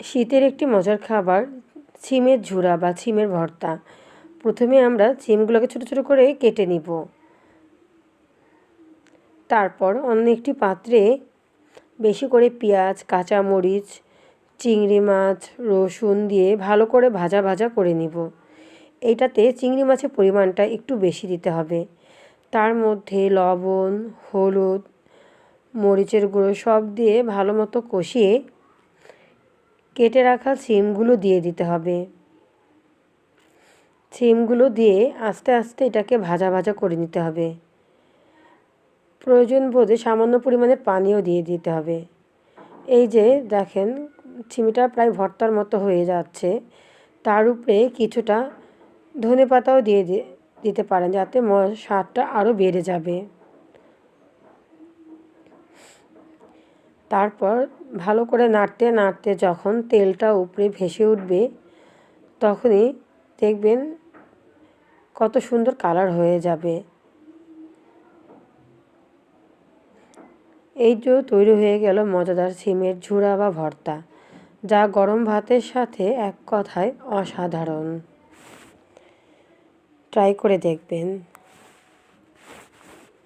শীতের একটি মজার খাবার ছিমের ঝুরা বা ছিমের ভর্তা। প্রথমে আমরা ছিমগুলোকে ছোটো ছোটো করে কেটে নিব। তারপর অন্য একটি পাত্রে বেশি করে পেঁয়াজ, কাঁচামরিচ, চিংড়ি মাছ, রসুন দিয়ে ভালো করে ভাজা ভাজা করে নিব। এইটাতে চিংড়ি মাছের পরিমাণটা একটু বেশি দিতে হবে। তার মধ্যে লবণ, হলুদ, মরিচের গুঁড়ো সব দিয়ে ভালো মতো কষিয়ে কেটে রাখা সিমগুলো দিয়ে দিতে হবে। সিমগুলো দিয়ে আস্তে আস্তে এটাকে ভাজা ভাজা করে নিতে হবে। প্রয়োজন বোধে সামান্য পরিমাণে পানিও দিয়ে দিতে হবে। এই যে দেখেন সিমটা প্রায় ভর্তার মতো হয়ে যাচ্ছে। তার উপরে কিছুটা ধনেপাতাও দিয়ে দিতে পারেন, যাতে স্বাদটা আরও বেড়ে যাবে। তারপর ভালো করে নাড়তে নাড়তে যখন তেলটা উপরে ভেসে উঠবে, তখনই দেখবেন কত সুন্দর কালার হয়ে যাবে। এই যে তৈরি হয়ে গেল মজাদার সিমের ঝুরা বা ভর্তা, যা গরম ভাতের সাথে এক কথায় অসাধারণ। ট্রাই করে দেখবেন।